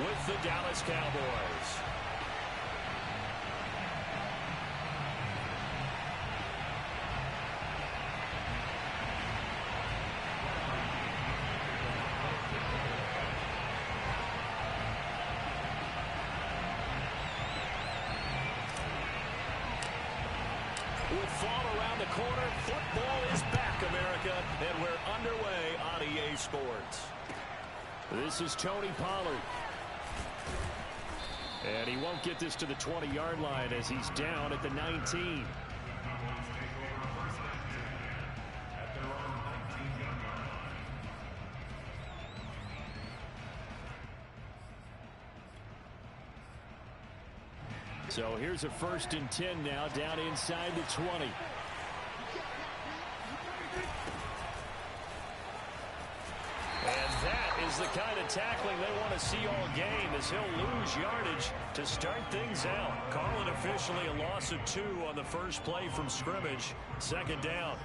with the Dallas Cowboys. With fall around the corner, football is back, America, and we're underway on EA Sports. This is Tony Pollard. And he won't get this to the 20-yard line as he's down at the 19. So here's a 1st and 10 now, down inside the 20. And that is the kind of tackling they want to see all game, as he'll lose yardage to start things out. Calling officially a loss of 2 on the first play from scrimmage. 2nd down.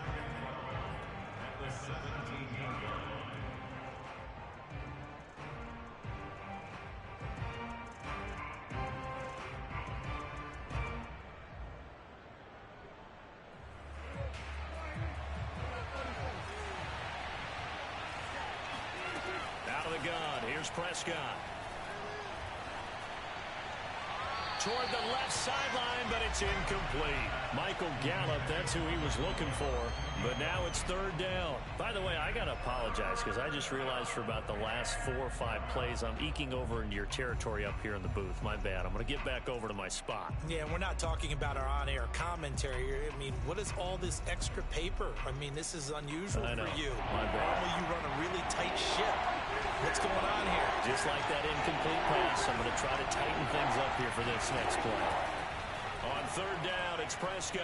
Here's Prescott. Toward the left sideline, but it's incomplete. Michael Gallup, that's who he was looking for. But now it's 3rd down. By the way, I got to apologize because I just realized for about the last 4 or 5 plays, I'm eking over into your territory up here in the booth. My bad. I'm going to get back over to my spot. Yeah, we're not talking about our on-air commentary here. I mean, what is all this extra paper? I mean, this is unusual for you. My bad. Normally you run a really tight ship. What's going on here? Just like that incomplete pass, I'm going to try to tighten things up here for this next play. On 3rd down, it's Prescott.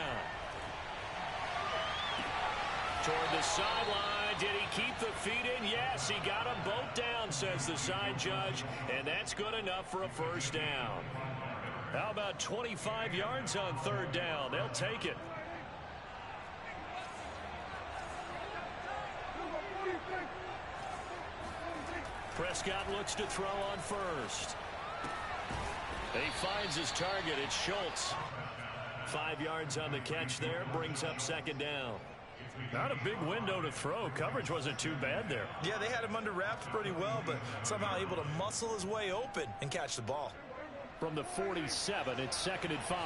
Toward the sideline. Did he keep the feet in? Yes, he got them both down, says the side judge, and that's good enough for a 1st down. How about 25 yards on 3rd down? They'll take it. Prescott looks to throw on 1st. He finds his target. It's Schultz. 5 yards on the catch there. Brings up 2nd down. Not a big window to throw. Coverage wasn't too bad there. Yeah, they had him under wraps pretty well, but somehow able to muscle his way open and catch the ball. From the 47, it's 2nd and 5.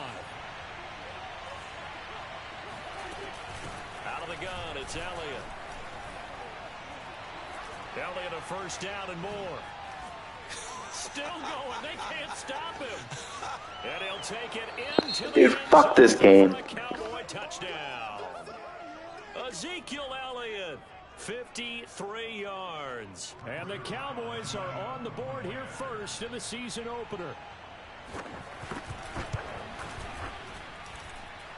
Out of the gun, it's Elliott. Elliott a 1st down and more. Still going. They can't stop him. And he'll take it into the Dude, fuck this game. for a Cowboy touchdown. Ezekiel Elliott, 53 yards. And the Cowboys are on the board here first in the season opener.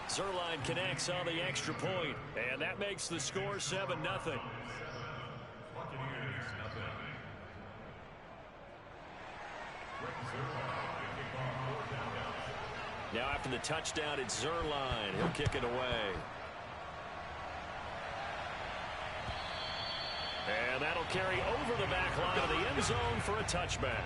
Zuerlein connects on the extra point, and that makes the score 7-0. Now after the touchdown, it's Zuerlein. He'll kick it away. And that'll carry over the back line of the end zone for a touchback.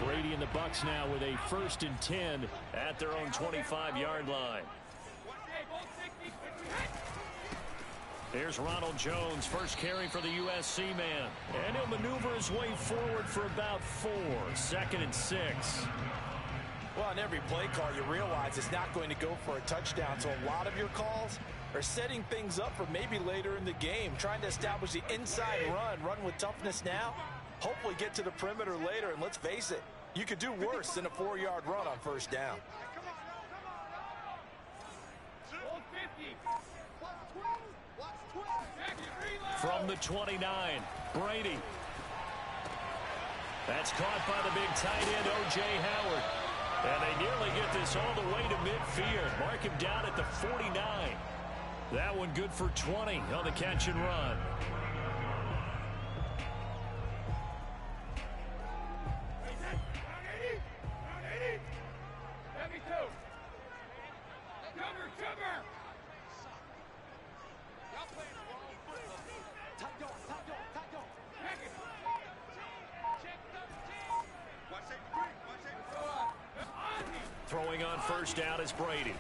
Brady and the Bucs now with a 1st and 10 at their own 25-yard line. There's Ronald Jones, first carry for the USC man. And he'll maneuver his way forward for about 4. 2nd and 6. Well, on every play call, you realize it's not going to go for a touchdown. So a lot of your calls are setting things up for maybe later in the game, trying to establish the inside run with toughness now, hopefully get to the perimeter later. And let's face it, you could do worse than a 4-yard run on 1st down. From the 29, Brady. That's caught by the big tight end, O.J. Howard. And they nearly get this all the way to midfield. Mark him down at the 49. That one good for 20 on the catch and run. Throwing on first down is Brady.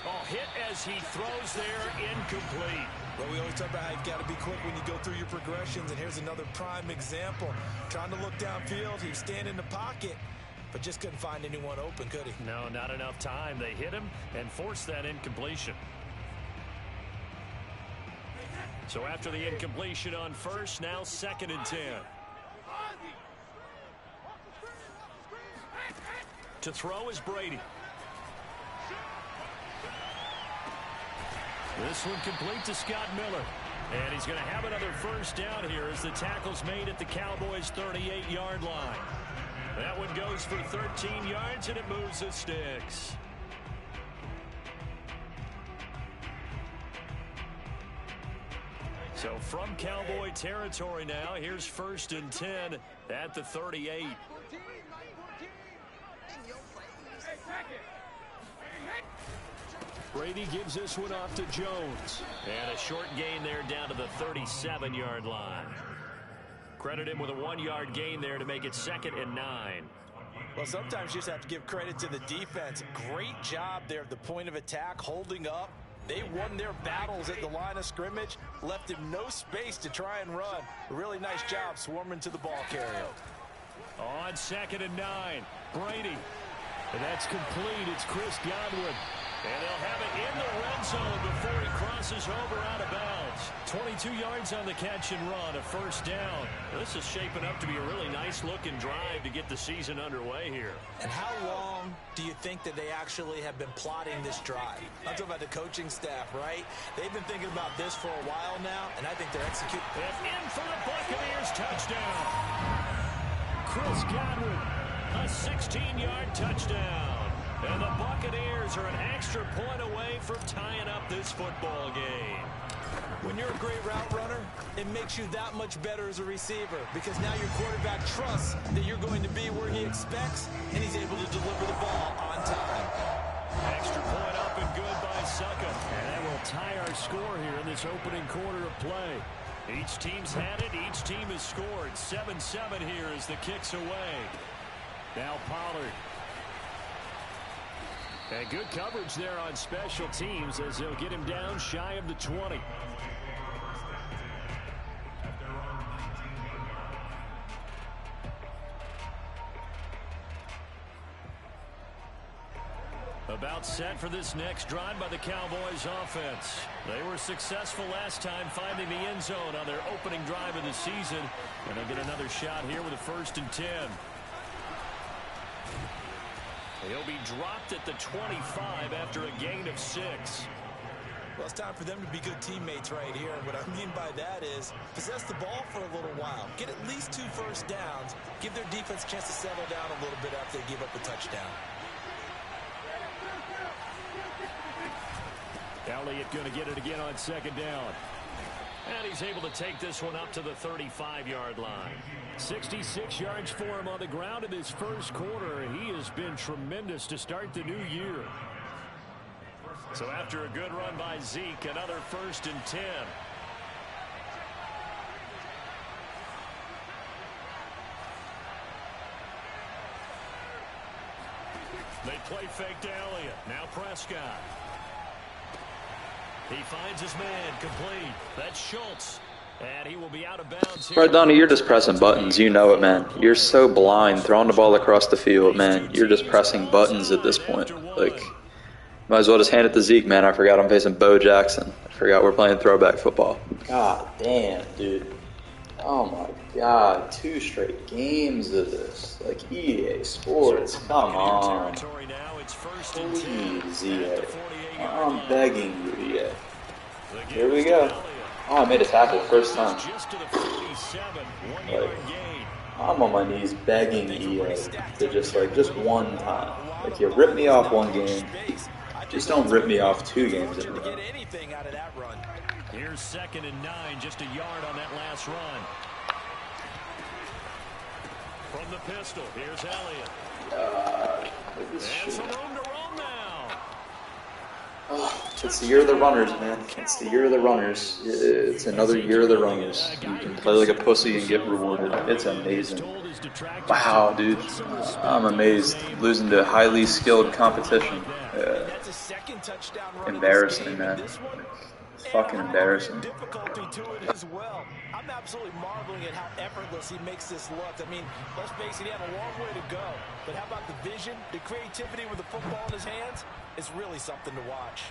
Oh, hit as he throws there, incomplete. Well, we always talk about how you've got to be quick when you go through your progressions, and here's another prime example. Trying to look downfield, he was standing in the pocket, but just couldn't find anyone open, could he? No, not enough time. They hit him and forced that incompletion. So after the incompletion on first, now 2nd and 10. To throw is Brady. This one complete to Scott Miller. And he's going to have another first down here as the tackle's made at the Cowboys' 38-yard line. That one goes for 13 yards, and it moves the sticks. So from Cowboy territory now, here's 1st and 10 at the 38. Brady gives this one off to Jones. And a short gain there down to the 37-yard line. Credit him with a 1-yard gain there to make it 2nd and 9. Well, sometimes you just have to give credit to the defense. Great job there at the point of attack, holding up. They won their battles at the line of scrimmage, left him no space to try and run. A really nice job swarming to the ball carrier. On 2nd and 9, Brady. And that's complete. It's Chris Godwin. And they'll have it in the red zone before he crosses over out of bounds. 22 yards on the catch and run, a first down. This is shaping up to be a really nice-looking drive to get the season underway here. And how long do you think that they actually have been plotting this drive? I'm talking about the coaching staff, right? They've been thinking about this for a while now, and I think they're executing. And in for the Buccaneers touchdown. Chris Godwin, a 16-yard touchdown. And the Buccaneers are an extra point away from tying up this football game. When you're a great route runner, it makes you that much better as a receiver because now your quarterback trusts that you're going to be where he expects, and he's able to deliver the ball on time. Extra point up and good by Succa. And that will tie our score here in this opening quarter of play. Each team's had it. Each team has scored. 7-7 here as the kick's away. Now Pollard. And good coverage there on special teams as they'll get him down shy of the 20. About set for this next drive by the Cowboys offense. They were successful last time finding the end zone on their opening drive of the season. And they'll get another shot here with a 1st and 10. He'll be dropped at the 25 after a gain of 6. Well, it's time for them to be good teammates right here. And what I mean by that is possess the ball for a little while. Get at least 2 first downs. Give their defense a chance to settle down a little bit after they give up a touchdown. Elliott going to get it again on 2nd down. And he's able to take this one up to the 35-yard line. 66 yards for him on the ground in his first quarter. He has been tremendous to start the new year. So after a good run by Zeke, another 1st and 10. They play fake to Elliott. Now Prescott. He finds his man complete. That's Schultz. And he will be out of bounds here. Right, Donnie, you're just pressing buttons. You know it, man. You're so blind throwing the ball across the field, man. You're just pressing buttons at this point. Like, might as well just hand it to Zeke, man. I forgot I'm facing Bo Jackson. I forgot we're playing throwback football. God damn, dude. Oh, my God. 2 straight games of this. Like, EA Sports. Come on. Please, EA. I'm begging you, EA. Here we go. Oh, I made a tackle first time. Like, I'm on my knees begging EA to just one time. Like, you rip me off one game, just don't rip me off 2 games in a row. Here's 2nd and 9, just a yard on that last run. From the pistol, here's Elliott. And some room to roam now. Oh, it's the year of the runners, man. It's the year of the runners. It's another year of the runners. You can play like a pussy and get rewarded. It's amazing. Wow, dude. I'm amazed. Losing to highly skilled competition. Embarrassing, man. It's fucking embarrassing. Difficulty to it as well. I'm absolutely marveling at how effortless he makes this look. I mean, let's face it, he had a long way to go. But how about the vision, the creativity with the football in his hands? It's really something to watch.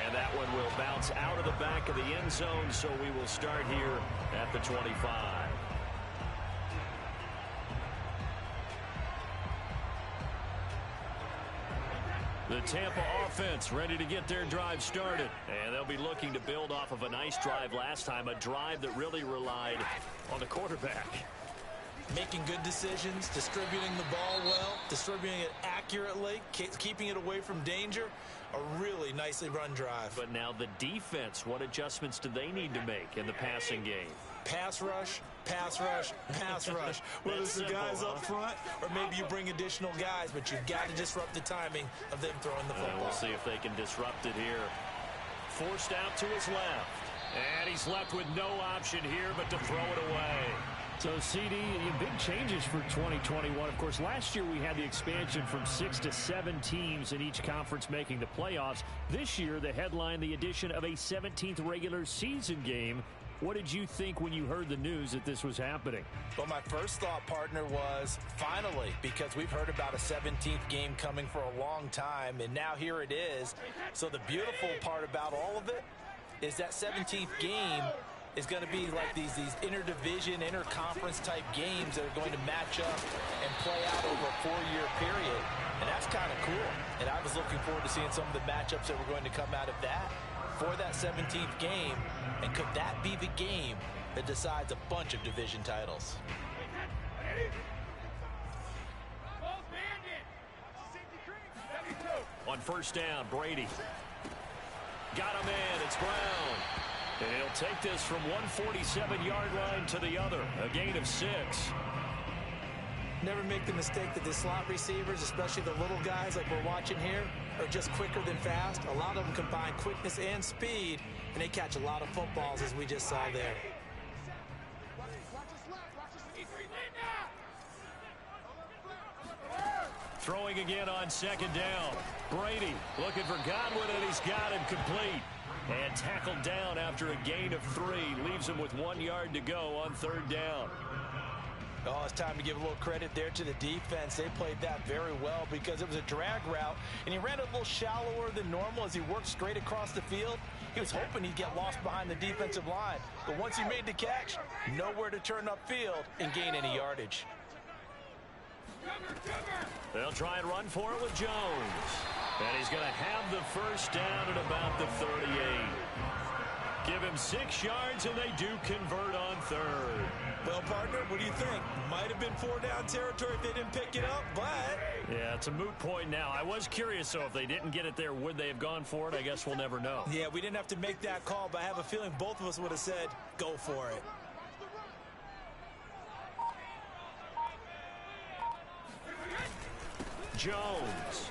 And that one will bounce out of the back of the end zone, so we will start here at the 25. The Tampa offense ready to get their drive started. And they'll be looking to build off of a nice drive last time, a drive that really relied on the quarterback. Making good decisions, distributing the ball well, distributing it accurately, keeping it away from danger. A really nicely run drive. But now the defense, what adjustments do they need to make in the passing game? Pass rush, pass rush, pass rush. Whether it's the guys up front or maybe you bring additional guys, but you've got to disrupt the timing of them throwing the football. We'll see if they can disrupt it here. Forced out to his left. And he's left with no option here but to throw it away. So, CD, big changes for 2021. Of course, last year we had the expansion from 6 to 7 teams in each conference making the playoffs. This year, the headline, the addition of a 17th regular season game. What did you think when you heard the news that this was happening? Well, my first thought, partner, was finally, because we've heard about a 17th game coming for a long time, and now here it is. So the beautiful part about all of it is that 17th game is going to be like these interdivision, interconference type games that are going to match up and play out over a 4-year period. And that's kind of cool. And I was looking forward to seeing some of the matchups that were going to come out of that for that 17th game. And could that be the game that decides a bunch of division titles? On first down, Brady. Got him in. It's Brown. And he'll take this from 147-yard line to the other. A gain of 6. Never make the mistake that the slot receivers, especially the little guys like we're watching here, are just quicker than fast. A lot of them combine quickness and speed, and they catch a lot of footballs, as we just saw there. Throwing again on second down. Brady looking for Godwin, and he's got him complete. And tackled down after a gain of 3. Leaves him with 1 yard to go on third down. Oh, it's time to give a little credit there to the defense. They played that very well because it was a drag route, and he ran a little shallower than normal as he worked straight across the field. He was hoping he'd get lost behind the defensive line. But once he made the catch, nowhere to turn upfield and gain any yardage. They'll try and run for it with Jones. And he's going to have the first down at about the 38. Give him 6 yards, and they do convert on third. Well, partner, what do you think? Might have been 4-down territory if they didn't pick it up, but... Yeah, it's a moot point now. I was curious, so if they didn't get it there, would they have gone for it? I guess we'll never know. Yeah, we didn't have to make that call, but I have a feeling both of us would have said, go for it. Jones.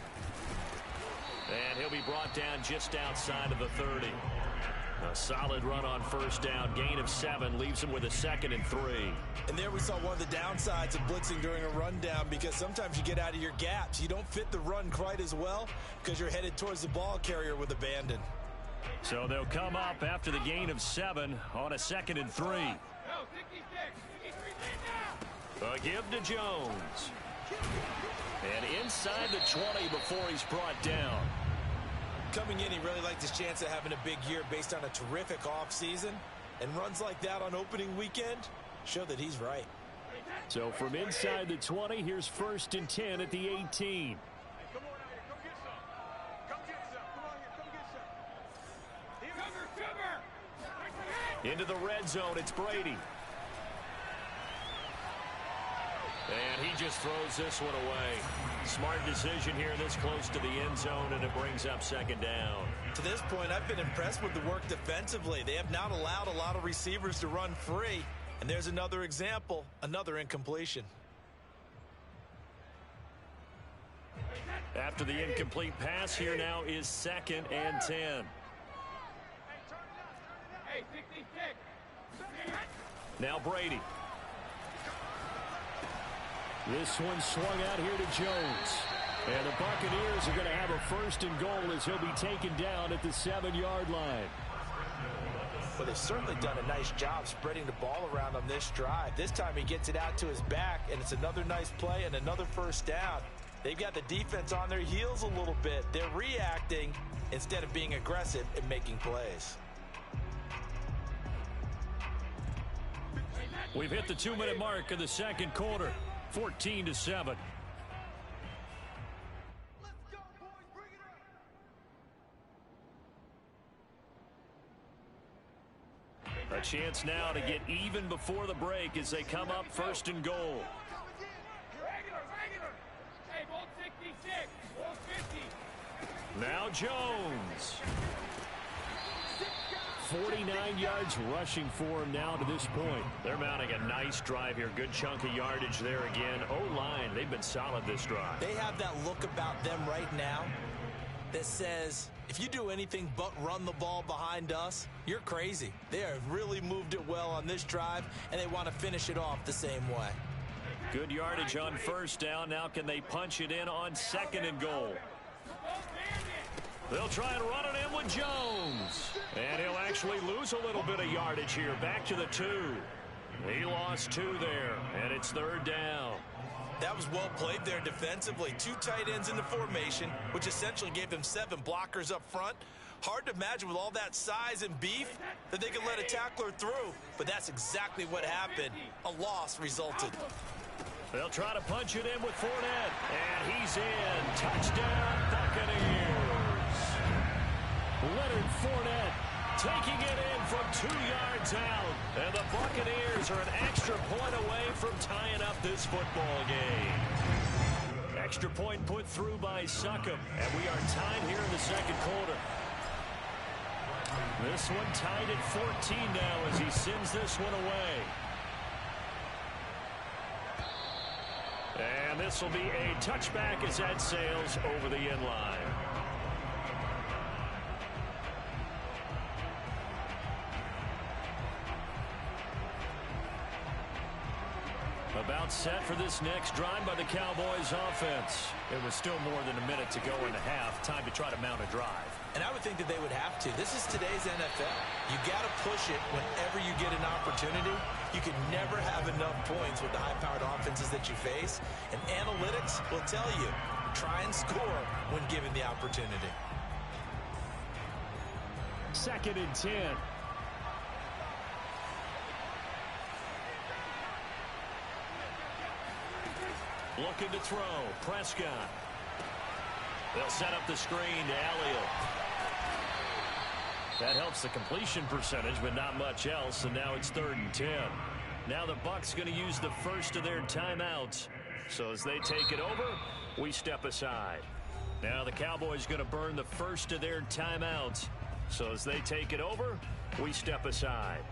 And he'll be brought down just outside of the 30. A solid run on first down. Gain of 7 leaves him with a 2nd and 3. And there we saw one of the downsides of blitzing during a rundown, because sometimes you get out of your gaps. You don't fit the run quite as well because you're headed towards the ball carrier with abandon. So they'll come up after the gain of 7 on a 2nd and 3. A give to Jones. And inside the 20 before he's brought down. Coming in, he really liked his chance of having a big year based on a terrific offseason. And runs like that on opening weekend show that he's right. So from inside the 20, here's 1st and 10 at the 18. Into the red zone, it's Brady. And he just throws this one away. Smart decision here this close to the end zone, and it brings up 2nd down. To this point, I've been impressed with the work defensively. They have not allowed a lot of receivers to run free. And there's another example, another incompletion. After the incomplete pass, here now is 2nd and 10. Now Brady. This one swung out here to Jones. And the Buccaneers are going to have a 1st and goal as he'll be taken down at the 7-yard line. Well, they've certainly done a nice job spreading the ball around on this drive. This time he gets it out to his back, and it's another nice play and another 1st down. They've got the defense on their heels a little bit. They're reacting instead of being aggressive and making plays. We've hit the 2-minute mark of the 2nd quarter. 14-7. A chance now to get even before the break as they come up 1st and goal. Now Jones. 49 yards rushing for him now to this point. They're mounting a nice drive here. Good chunk of yardage there again. O-line, they've been solid this drive. They have that look about them right now that says, if you do anything but run the ball behind us, you're crazy. They have really moved it well on this drive, and they want to finish it off the same way. Good yardage on 1st down. Now can they punch it in on 2nd and goal? They'll try and run it in with Jones. And he'll actually lose a little bit of yardage here. Back to the 2. He lost 2 there, and it's 3rd down. That was well played there defensively. 2 tight ends in the formation, which essentially gave them 7 blockers up front. Hard to imagine with all that size and beef that they could let a tackler through. But that's exactly what happened. A loss resulted. They'll try to punch it in with Fournette. And he's in. Touchdown, Buccaneers. Leonard Fournette taking it in from 2 yards out. And the Buccaneers are an extra point away from tying up this football game. Extra point put through by Succop. And we are tied here in the 2nd quarter. This one tied at 14 now as he sends this one away. And this will be a touchback as that sails over the end line. About set for this next drive by the Cowboys offense. It was still more than a minute to go in the half. Time to try to mount a drive. And I would think that they would have to. This is today's NFL. You got to push it whenever you get an opportunity. You can never have enough points with the high-powered offenses that you face. And analytics will tell you, try and score when given the opportunity. 2nd and 10. Looking to throw. Prescott. They'll set up the screen to Elliott. That helps the completion percentage, but not much else, and now it's 3rd and 10. Now the Bucs going to use the first of their timeouts. So as they take it over, we step aside. Now the Cowboys going to burn the first of their timeouts. So as they take it over, we step aside.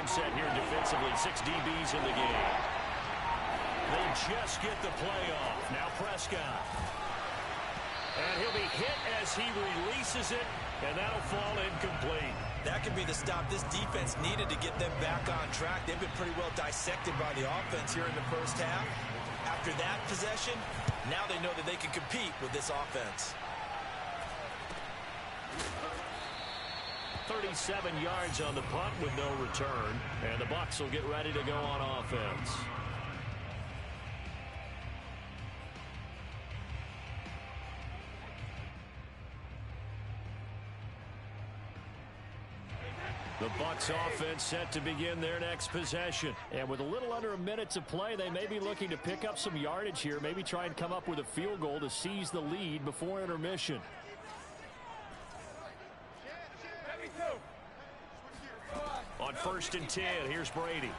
Set here defensively, 6 DBs in the game. They just get the play off. Now Prescott. And he'll be hit as he releases it, and that'll fall incomplete. That could be the stop this defense needed to get them back on track. They've been pretty well dissected by the offense here in the 1st half. After that possession, now they know that they can compete with this offense. 37 yards on the punt with no return. And the Bucs will get ready to go on offense. The Bucs offense set to begin their next possession. And with a little under a minute to play, they may be looking to pick up some yardage here, maybe try and come up with a field goal to seize the lead before intermission. On 1st and 10, here's Brady.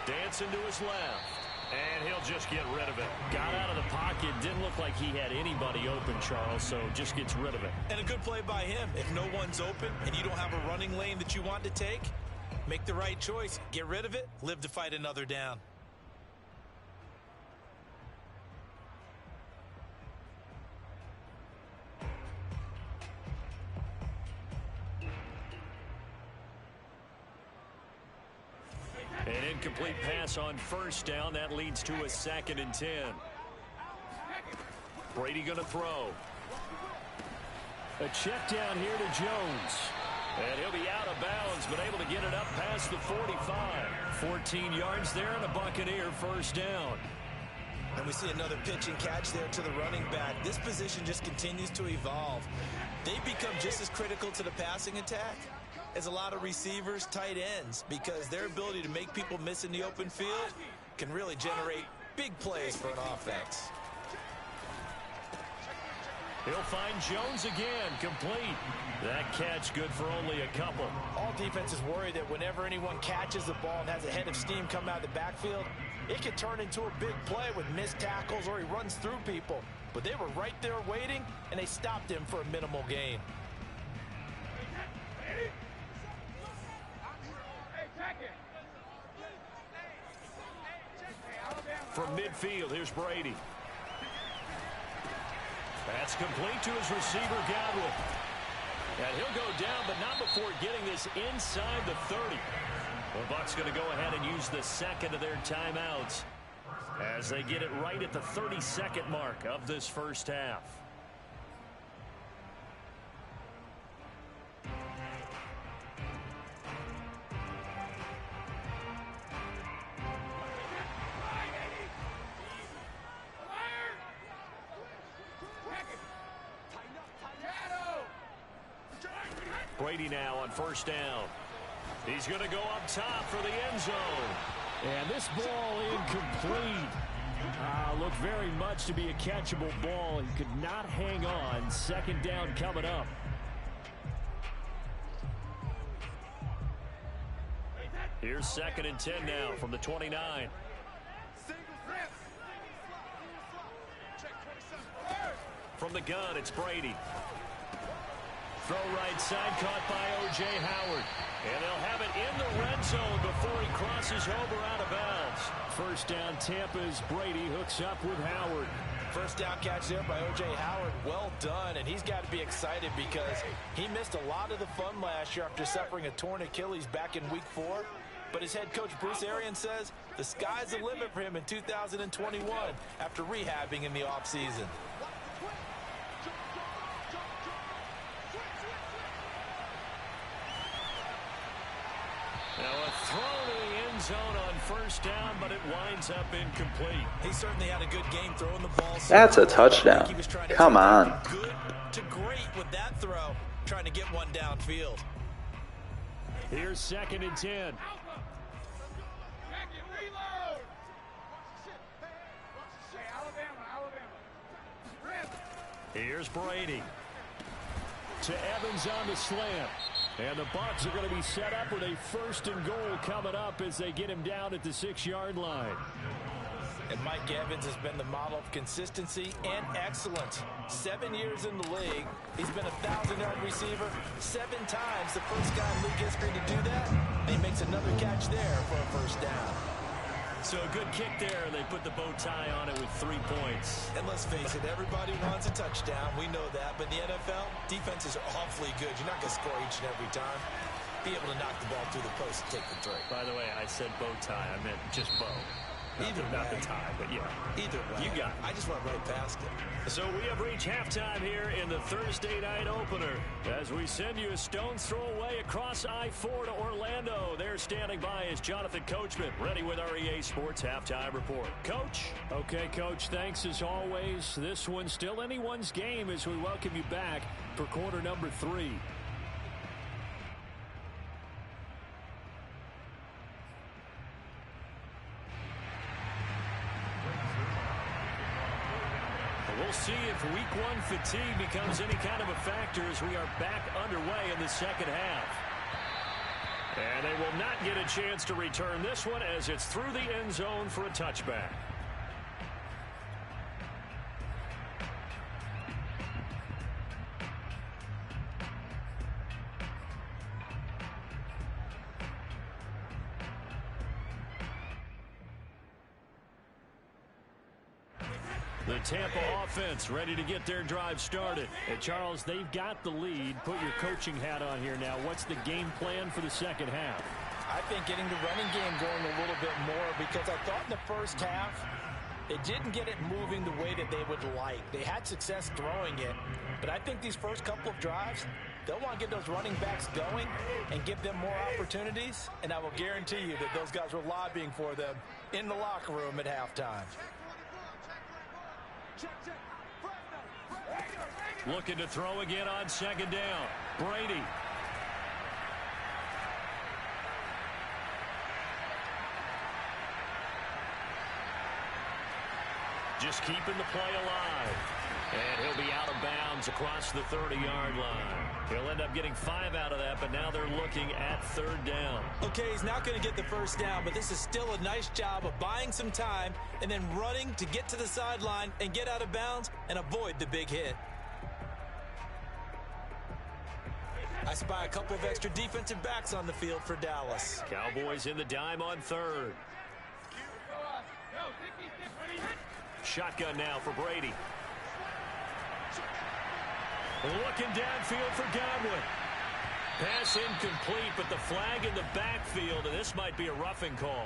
Dancing to his left. And he'll just get rid of it. Got out of the pocket. Didn't look like he had anybody open, Charles, so just gets rid of it. And a good play by him. If no one's open and you don't have a running lane that you want to take, make the right choice. Get rid of it. Live to fight another down. An incomplete pass on 1st down. That leads to a 2nd and 10. Brady going to throw. A check down here to Jones. And he'll be out of bounds, but able to get it up past the 45. 14 yards there and a Buccaneer 1st down. And we see another pitch and catch there to the running back. This position just continues to evolve. They become just as critical to the passing attack as a lot of receivers, tight ends, because their ability to make people miss in the open field can really generate big plays for an offense. He'll find Jones again, complete. That catch good for only a couple. All defenses worry that whenever anyone catches the ball and has a head of steam come out of the backfield, it can turn into a big play with missed tackles or he runs through people. But they were right there waiting, and they stopped him for a minimal gain. From midfield, here's Brady. That's complete to his receiver, Godwin. And he'll go down, but not before getting this inside the 30. The Bucs going to go ahead and use the 2nd of their timeouts as they get it right at the 32nd mark of this 1st half. Brady now on 1st down. He's going to go up top for the end zone. And this ball incomplete. Looked very much to be a catchable ball. He could not hang on. 2nd down coming up. Here's 2nd and 10 now from the 29. From the gun, it's Brady. Throw right side, caught by O.J. Howard. And they'll have it in the red zone before he crosses over out of bounds. 1st down, Tampa's Brady hooks up with Howard. 1st down catch there by O.J. Howard. Well done, and he's got to be excited because he missed a lot of the fun last year after suffering a torn Achilles back in Week 4. But his head coach, Bruce Arians, says the sky's the limit for him in 2021 after rehabbing in the offseason. Now a throw to the end zone on 1st down, but it winds up incomplete. He certainly had a good game throwing the ball. That's a touchdown. Come on. Good to great with that throw, trying to get one downfield. Here's 2nd and 10. Here's Brady. To Evans on the slant. And the Bucs are going to be set up with a 1st and goal coming up as they get him down at the 6-yard line. And Mike Evans has been the model of consistency and excellence. 7 years in the league. He's been a 1,000-yard receiver 7 times. The first guy in league history to do that. And he makes another catch there for a 1st down. So a good kick there. They put the bow tie on it with 3 points. And let's face it, everybody wants a touchdown. We know that. But in the NFL, defenses are awfully good. You're not going to score each and every time. Be able to knock the ball through the post and take the 3. By the way, I said bow tie. I meant just bow. Either not way. the tie, but yeah. Either way. You got it. I just went right past it. So we have reached halftime here in the Thursday night opener as we send you a stone's throw away across I-4 to Orlando. There standing by is Jonathan Coachman, ready with our EA Sports Halftime Report. Coach? Okay, Coach, thanks as always. This one's still anyone's game as we welcome you back for quarter number 3. We'll see if week 1 fatigue becomes any kind of a factor as we are back underway in the second half. And they will not get a chance to return this one as it's through the end zone for a touchback. The Tampa offense ready to get their drive started. And Charles, they've got the lead. Put your coaching hat on here now. What's the game plan for the second half? I think getting the running game going a little bit more because I thought in the first half it didn't get it moving the way that they would like. They had success throwing it, but I think these first couple of drives, they'll want to get those running backs going and give them more opportunities, and I will guarantee you that those guys were lobbying for them in the locker room at halftime. Looking to throw again on second down. Brady. Just keeping the play alive. And he'll be out of bounds across the 30-yard line. He'll end up getting 5 out of that, but now they're looking at third down. Okay, he's not going to get the first down, but this is still a nice job of buying some time and then running to get to the sideline and get out of bounds and avoid the big hit. I spy a couple of extra defensive backs on the field for Dallas. Cowboys in the dime on third. Shotgun now for Brady. Looking downfield for Godwin. Pass incomplete, but the flag in the backfield, and this might be a roughing call.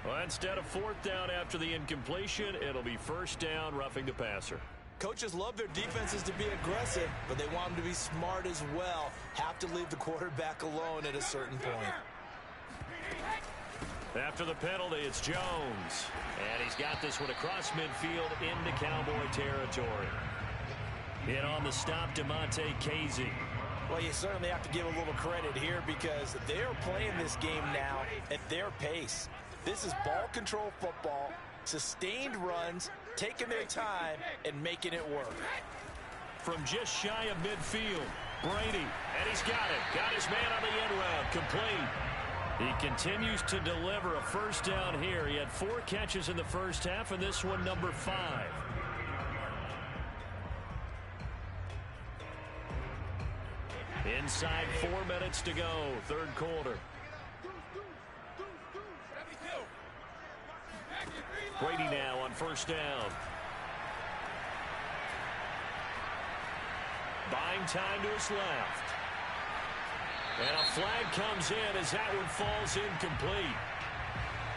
Well, instead of fourth down after the incompletion, it'll be first down, roughing the passer. Coaches love their defenses to be aggressive, but they want them to be smart as well. Have to leave the quarterback alone at a certain point. After the penalty, it's Jones. And he's got this one across midfield into Cowboy territory. In on the stop, DeMonte Casey. Well, you certainly have to give a little credit here because they're playing this game now at their pace. This is ball control football, sustained runs, taking their time and making it work. From just shy of midfield, Brady, and he's got it. Got his man on the end route, complete. He continues to deliver a first down here. He had 4 catches in the first half, and this one number 5. Inside 4 minutes to go, third quarter. Brady now on first down. Buying time to his left. And a flag comes in as that one falls incomplete.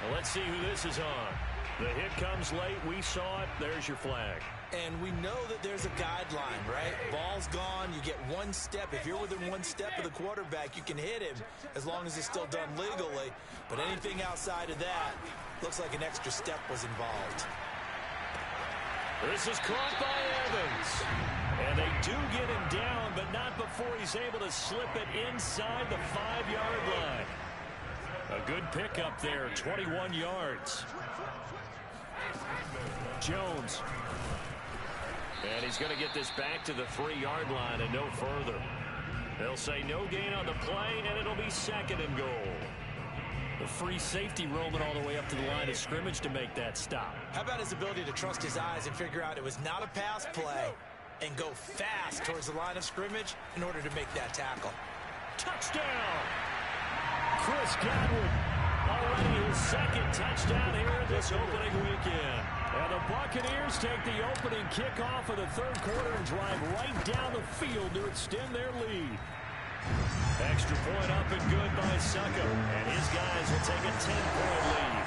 Well, let's see who this is on. The hit comes late. We saw it. There's your flag. And we know that there's a guideline, right? Ball's gone. You get 1 step. If you're within 1 step of the quarterback, you can hit him as long as it's still done legally. But anything outside of that, looks like an extra step was involved. This is caught by Evans. And they do get him down, but not before he's able to slip it inside the 5-yard line. A good pickup there, 21 yards. Jones. And he's going to get this back to the 3-yard line and no further. They'll say no gain on the play, and it'll be second and goal. The free safety roaming all the way up to the line of scrimmage to make that stop. How about his ability to trust his eyes and figure out it was not a pass play and go fast towards the line of scrimmage in order to make that tackle. Touchdown! Chris Godwin, already his second touchdown here this opening weekend. And the Buccaneers take the opening kickoff of the third quarter and drive right down the field to extend their lead. Extra point up and good by Succo. And his guys will take a 10-point lead.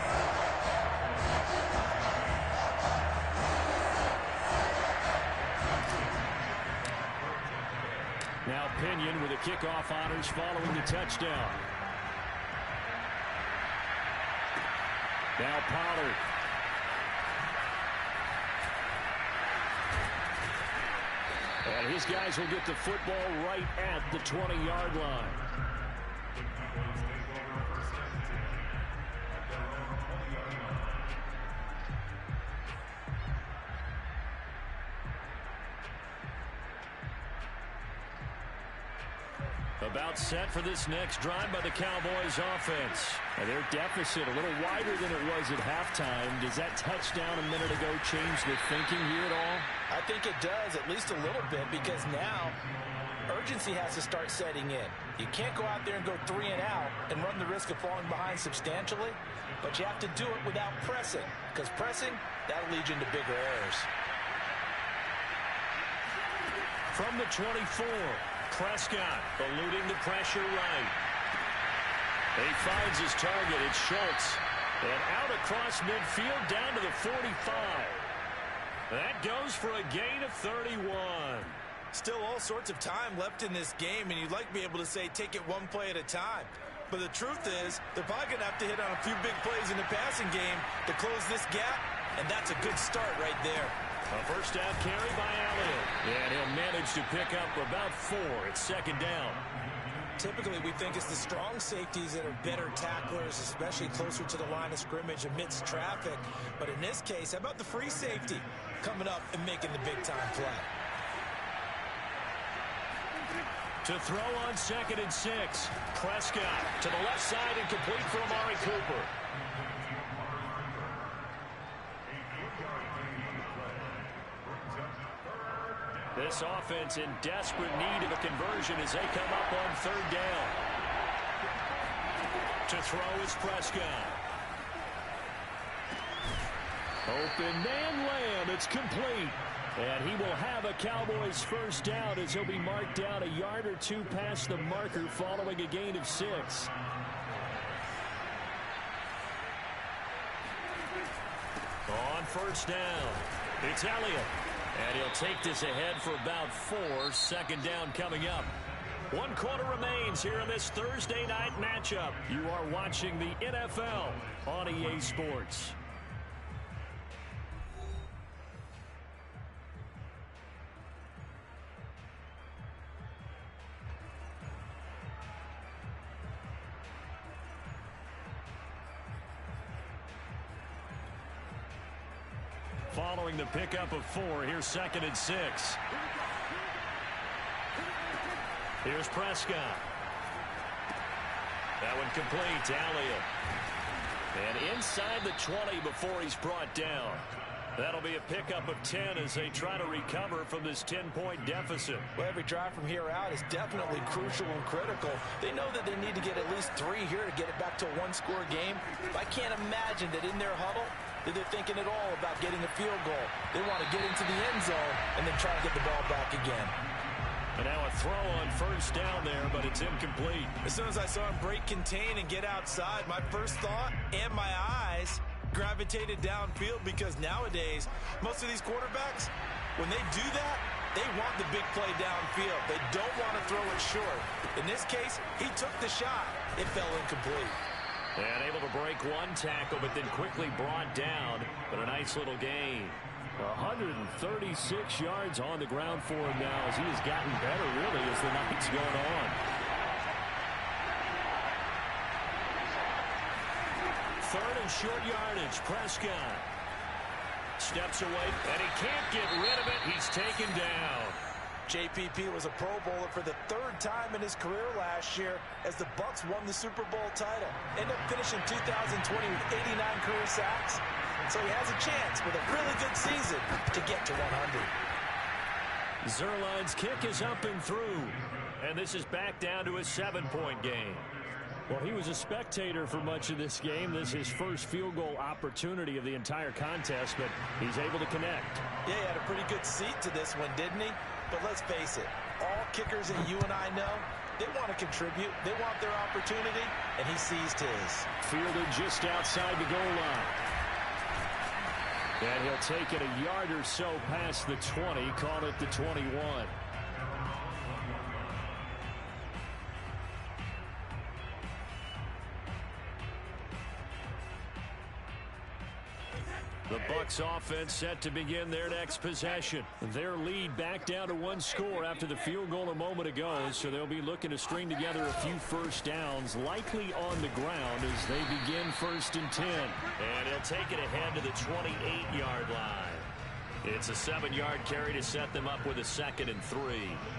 Now Pinion with the kickoff honors following the touchdown. Now Pollard. And his guys will get the football right at the 20-yard line. About set for this next drive by the Cowboys offense. And their deficit a little wider than it was at halftime. Does that touchdown a minute ago change the thinking here at all? I think it does, at least a little bit, because now urgency has to start setting in. You can't go out there and go 3 and out and run the risk of falling behind substantially, but you have to do it without pressing, because pressing, that'll lead you into bigger errors. From the 24, Prescott eluding the pressure right. He finds his target. It's Schultz. And out across midfield down to the 45. That goes for a gain of 31. Still all sorts of time left in this game, and you'd like to be able to say take it one play at a time. But the truth is, they're probably going to have to hit on a few big plays in the passing game to close this gap, and that's a good start right there. A first down carry by Elliott. And he'll manage to pick up about 4. It's second down. Typically, we think it's the strong safeties that are better tacklers, especially closer to the line of scrimmage amidst traffic. But in this case, how about the free safety coming up and making the big-time play? To throw on 2nd and 6. Prescott to the left side and complete for Amari Cooper. This offense in desperate need of a conversion as they come up on 3rd down. To throw is Prescott. Open man Lamb. It's complete. And he will have a Cowboys first down as he'll be marked down a yard or 2 past the marker following a gain of 6. On first down, it's Elliott. And he'll take this ahead for about 4. 2nd down coming up. 1 quarter remains here in this Thursday night matchup. You are watching the NFL on EA Sports. Following the pickup of 4, here's 2nd and 6. Here's Prescott. That one complete to Elliott. And inside the 20 before he's brought down. That'll be a pickup of 10 as they try to recover from this 10-point deficit. Well, every drive from here out is definitely crucial and critical. They know that they need to get at least 3 here to get it back to a 1-score game. I can't imagine that in their huddle that they're thinking at all about getting a field goal. They want to get into the end zone and then try to get the ball back again. And now a throw on first down there, but it's incomplete. As soon as I saw him break contain and get outside, my first thought and my eyes gravitated downfield, because nowadays, most of these quarterbacks, when they do that, they want the big play downfield. They don't want to throw it short. In this case, he took the shot. It fell incomplete. And able to break 1 tackle, but then quickly brought down. But a nice little gain. 136 yards on the ground for him now as he has gotten better, really, as the night's going on. 3rd and short yardage. Prescott steps away, and he can't get rid of it. He's taken down. JPP was a Pro Bowler for the 3rd time in his career last year as the Bucs won the Super Bowl title. Ended up finishing 2020 with 89 career sacks. So he has a chance with a really good season to get to 100. Zuerlein's kick is up and through. And this is back down to a 7-point game. Well, he was a spectator for much of this game. This is his first field goal opportunity of the entire contest, but he's able to connect. Yeah, he had a pretty good seat to this one, didn't he? But let's face it, all kickers that you and I know, they want to contribute. They want their opportunity, and he seized his. Fielded just outside the goal line. And he'll take it a yard or so past the 20, call it the 21. The Bucs offense set to begin their next possession. Their lead back down to 1 score after the field goal a moment ago, so they'll be looking to string together a few first downs, likely on the ground as they begin 1st and 10. And he'll take it ahead to the 28-yard line. It's a 7-yard carry to set them up with a 2nd and 3.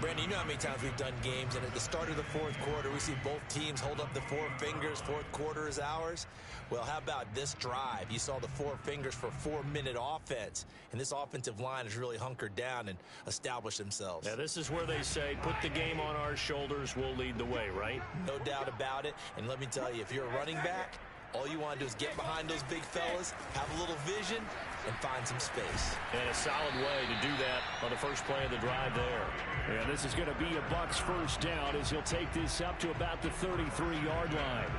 Brandon, you know how many times we've done games, and at the start of the 4th quarter, we see both teams hold up the 4 fingers, 4th quarter is ours. Well, how about this drive? You saw the 4 fingers for 4-minute offense, and this offensive line has really hunkered down and established themselves. Yeah, this is where they say, put the game on our shoulders, we'll lead the way, right? No doubt about it, and let me tell you, if you're a running back, all you want to do is get behind those big fellas, have a little vision, and find some space. And a solid way to do that on the first play of the drive there. And this is going to be a Bucs first down as he'll take this up to about the 33-yard line.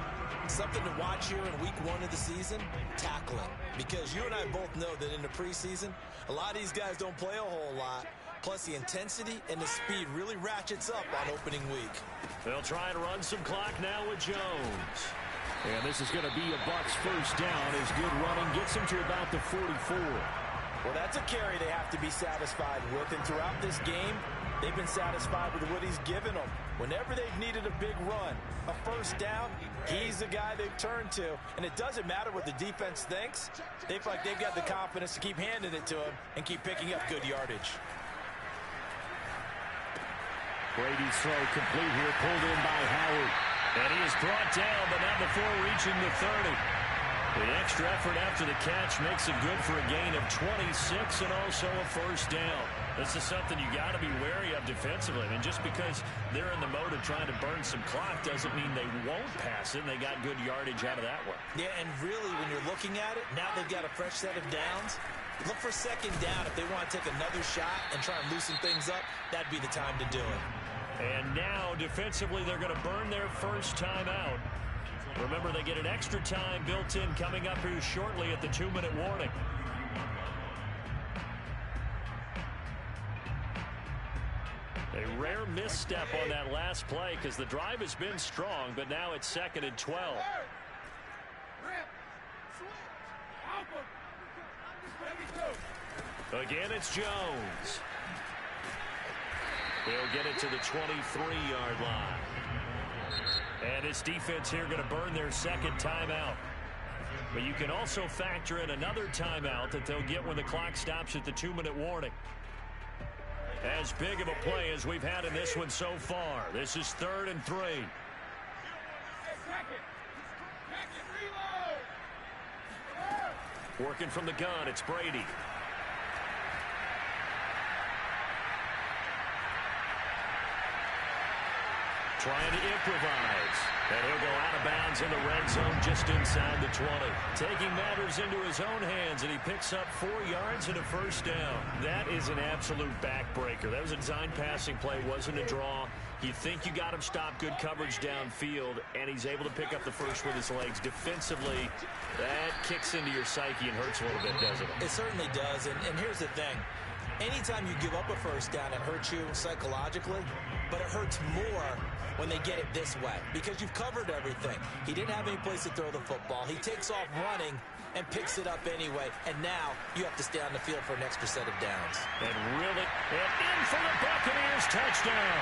Something to watch here in week 1 of the season, tackling. Because you and I both know that in the preseason, a lot of these guys don't play a whole lot. Plus, the intensity and the speed really ratchets up on opening week. They'll try and run some clock now with Jones. And this is going to be a Bucs first down as good running gets him to about the 44. Well, that's a carry they have to be satisfied with. And throughout this game, they've been satisfied with what he's given them. Whenever they've needed a big run, a first down, he's the guy they've turned to. And it doesn't matter what the defense thinks. They feel like they've got the confidence to keep handing it to him and keep picking up good yardage. Brady's throw complete here, pulled in by Howard. And he is brought down, but not before reaching the 30. The extra effort after the catch makes it good for a gain of 26 and also a first down. This is something you got to be wary of defensively. I mean, just because they're in the mode of trying to burn some clock doesn't mean they won't pass it. They got good yardage out of that one. Yeah, and really, when you're looking at it, now they've got a fresh set of downs. Look for 2nd down. If they want to take another shot and try and loosen things up, that'd be the time to do it. And now, defensively, they're going to burn their first time out. Remember, they get an extra time built in coming up here shortly at the 2-minute warning. A rare misstep on that last play because the drive has been strong, but now it's 2nd and 12. Again, it's Jones. He'll get it to the 23-yard line. And this defense here going to burn their 2nd timeout. But you can also factor in another timeout that they'll get when the clock stops at the 2-minute warning. As big of a play as we've had in this one so far. This is 3rd and 3. Working from the gun, it's Brady. Trying to improvise. And he'll go out of bounds in the red zone just inside the 20. Taking matters into his own hands, and he picks up 4 yards and a first down. That is an absolute backbreaker. That was a design passing play, wasn't a draw. You think you got him stopped, good coverage downfield, and he's able to pick up the first with his legs. Defensively, that kicks into your psyche and hurts a little bit, doesn't it? It certainly does, and here's the thing. Anytime you give up a first down, it hurts you psychologically, but it hurts more when they get it this way because you've covered everything. He didn't have any place to throw the football. He takes off running and picks it up anyway, and now you have to stay on the field for an extra set of downs. And really, and in for the Buccaneers touchdown.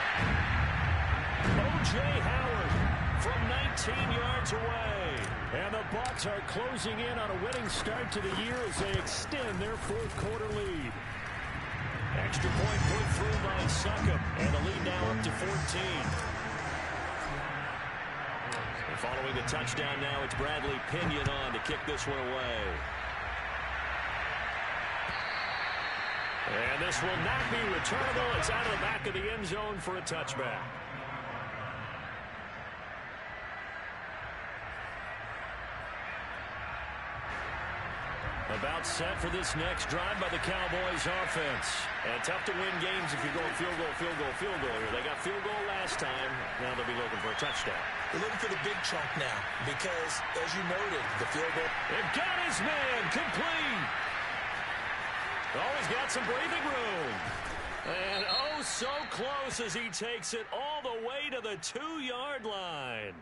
O.J. Howard from 19 yards away. And the Bucs are closing in on a winning start to the year as they extend their 4th quarter lead. Extra point put through by Succop, and the lead now up to 14. And following the touchdown now, it's Bradley Pinion on to kick this one away. And this will not be returnable. It's out of the back of the end zone for a touchback. About set for this next drive by the Cowboys offense. And tough to win games if you're going field goal, field goal, field goal here. They got field goal last time. Now they'll be looking for a touchdown. They're looking for the big chunk now because, as you noted, the field goal. They've got his man complete. Oh, he's got some breathing room. And oh, so close as he takes it all the way to the 2-yard line.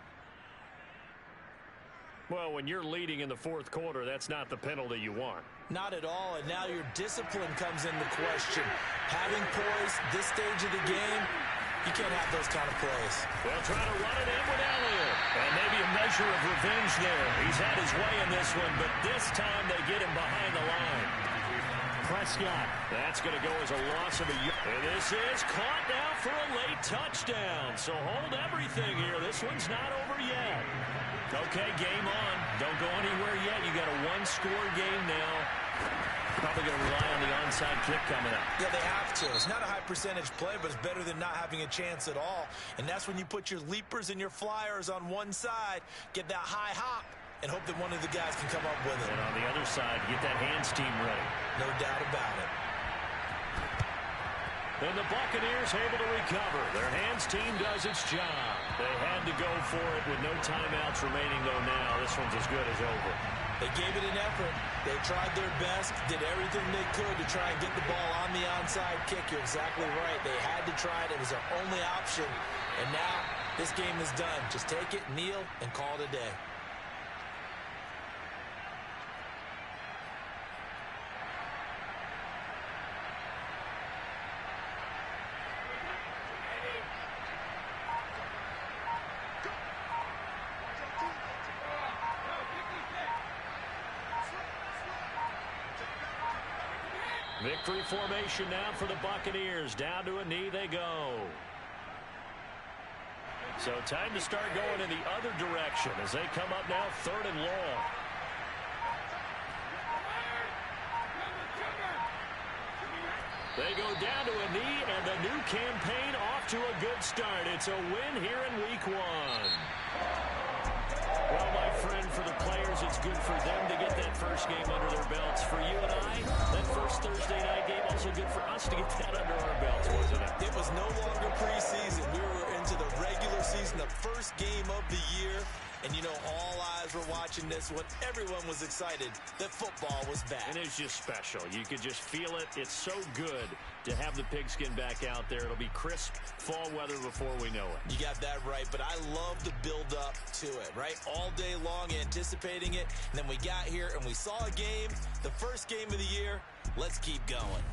Well, when you're leading in the fourth quarter, that's not the penalty you want. Not at all, and now your discipline comes into question. Having poise this stage of the game, you can't have those kind of plays. They'll try to run it in with Elliott. And maybe a measure of revenge there. He's had his way in this one, but this time they get him behind the line. Prescott. That's going to go as a loss of a yard. And this is caught now for a late touchdown. So hold everything here. This one's not over yet. Okay, game on. Don't go anywhere yet. You got a one-score game now. Probably going to rely on the onside kick coming up. Yeah, they have to. It's not a high-percentage play, but it's better than not having a chance at all. And that's when you put your leapers and your flyers on one side, get that high hop, and hope that one of the guys can come up with it. And on the other side, get that hands team ready. No doubt about it. And the Buccaneers able to recover. Their hands team does its job. They had to go for it with no timeouts remaining, though now. This one's as good as over. They gave it an effort. They tried their best, did everything they could to try and get the ball on the onside kick. You're exactly right. They had to try it. It was their only option. And now this game is done. Just take it, kneel, and call it a day. Victory formation now for the Buccaneers. Down to a knee they go. So time to start going in the other direction as they come up now 3rd and long. They go down to a knee, and the new campaign off to a good start. It's a win here in week 1. Well, my friend, for the players, it's good for them to get that first game under their belts. For you and I, that first Thursday night game, also good for us to get that under our belts, wasn't it? It was no longer preseason. We were into the regular season, the first game of the year. And, you know, all eyes were watching this one. Everyone was excited that football was back. And it's just special. You could just feel it. It's so good to have the pigskin back out there. It'll be crisp fall weather before we know it. You got that right, but I love the build-up to it, right? All day long anticipating it. And then we got here and we saw a game, the first game of the year. Let's keep going.